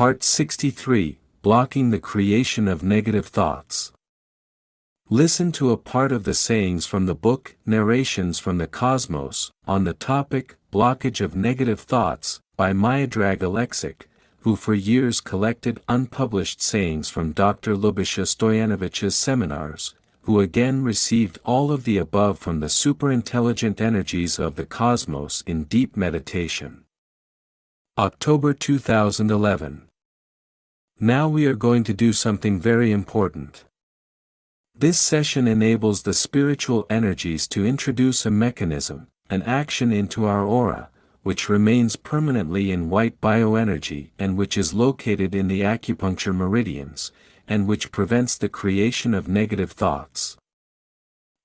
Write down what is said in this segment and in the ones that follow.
Part 63, Blocking the Creation of Negative Thoughts. Listen to a part of the sayings from the book Narrations from the Cosmos, on the topic, Blockage of Negative Thoughts, by Miodrag Alexic, who for years collected unpublished sayings from Dr. Lubisha Stojanovich's seminars, who again received all of the above from the superintelligent energies of the cosmos in deep meditation. October 2011. Now we are going to do something very important. This session enables the spiritual energies to introduce a mechanism, an action into our aura, which remains permanently in white bioenergy and which is located in the acupuncture meridians, and which prevents the creation of negative thoughts.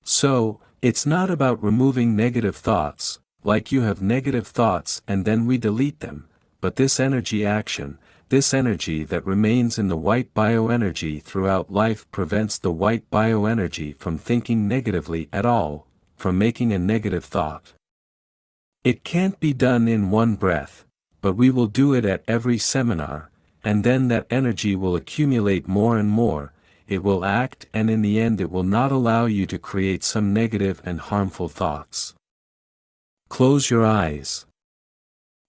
So, it's not about removing negative thoughts, like you have negative thoughts and then we delete them, but this energy action, this energy that remains in the white bioenergy throughout life prevents the white bioenergy from thinking negatively at all, from making a negative thought. It can't be done in one breath, but we will do it at every seminar, and then that energy will accumulate more and more, it will act and in the end it will not allow you to create some negative and harmful thoughts. Close your eyes.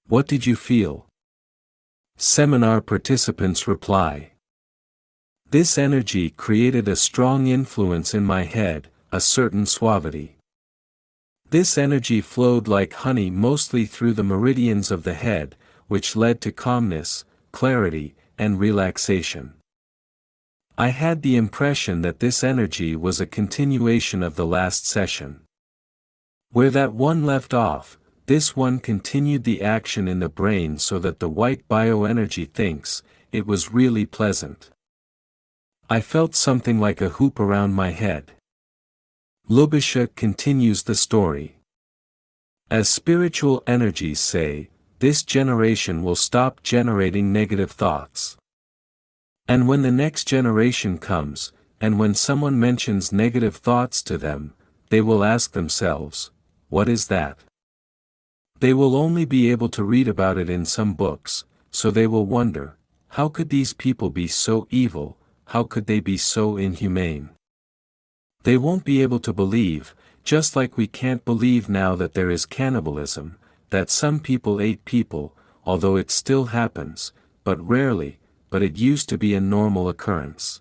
What did you feel? Seminar participants reply. This energy created a strong influence in my head, a certain suavity. This energy flowed like honey mostly through the meridians of the head, which led to calmness, clarity, and relaxation. I had the impression that this energy was a continuation of the last session. Where that one left off, this one continued the action in the brain so that the white bioenergy thinks, it was really pleasant. I felt something like a hoop around my head. Lubisha continues the story. As spiritual energies say, this generation will stop generating negative thoughts. And when the next generation comes, and when someone mentions negative thoughts to them, they will ask themselves, what is that? They will only be able to read about it in some books, so they will wonder, how could these people be so evil, how could they be so inhumane? They won't be able to believe, just like we can't believe now that there is cannibalism, that some people ate people, although it still happens, but rarely, but it used to be a normal occurrence.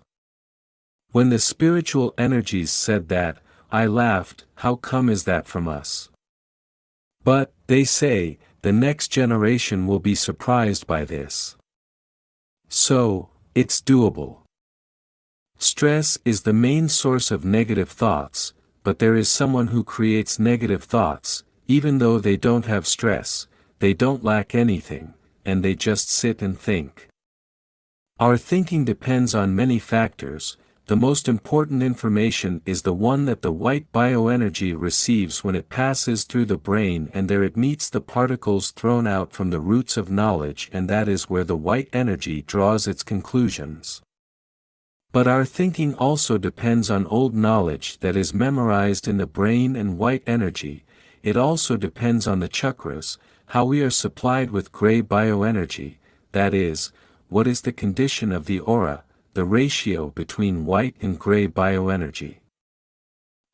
When the spiritual energies said that, I laughed, how come is that from us? But, they say, the next generation will be surprised by this. So, it's doable. Stress is the main source of negative thoughts, but there is someone who creates negative thoughts, even though they don't have stress, they don't lack anything, and they just sit and think. Our thinking depends on many factors. The most important information is the one that the white bioenergy receives when it passes through the brain and there it meets the particles thrown out from the roots of knowledge, and that is where the white energy draws its conclusions. But our thinking also depends on old knowledge that is memorized in the brain and white energy. It also depends on the chakras, how we are supplied with gray bioenergy, that is, what is the condition of the aura, the ratio between white and gray bioenergy.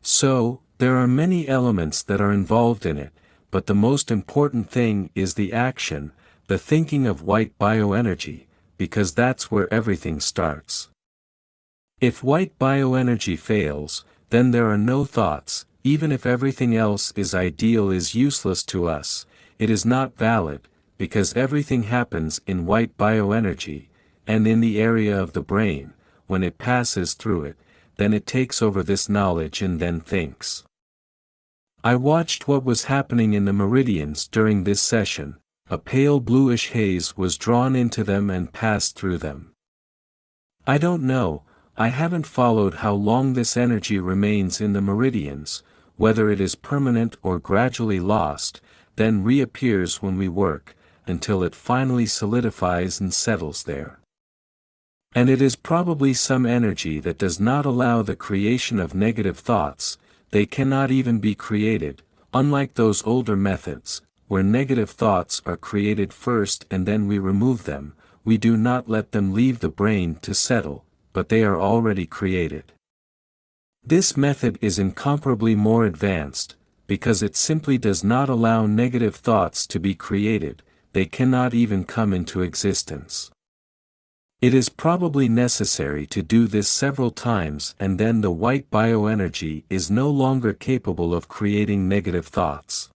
So, there are many elements that are involved in it, but the most important thing is the action, the thinking of white bioenergy, because that's where everything starts. If white bioenergy fails, then there are no thoughts, even if everything else is ideal is useless to us, it is not valid, because everything happens in white bioenergy, and in the area of the brain, when it passes through it, then it takes over this knowledge and then thinks. I watched what was happening in the meridians during this session. A pale bluish haze was drawn into them and passed through them. I don't know, I haven't followed how long this energy remains in the meridians, whether it is permanent or gradually lost, then reappears when we work, until it finally solidifies and settles there. And it is probably some energy that does not allow the creation of negative thoughts, they cannot even be created, unlike those older methods, where negative thoughts are created first and then we remove them, we do not let them leave the brain to settle, but they are already created. This method is incomparably more advanced, because it simply does not allow negative thoughts to be created, they cannot even come into existence. It is probably necessary to do this several times and then the white bioenergy is no longer capable of creating negative thoughts.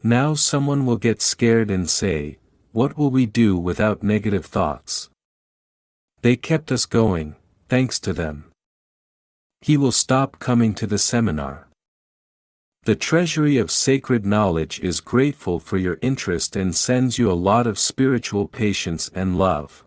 Now someone will get scared and say, "What will we do without negative thoughts? They kept us going, thanks to them." He will stop coming to the seminar. The treasury of sacred knowledge is grateful for your interest and sends you a lot of spiritual patience and love.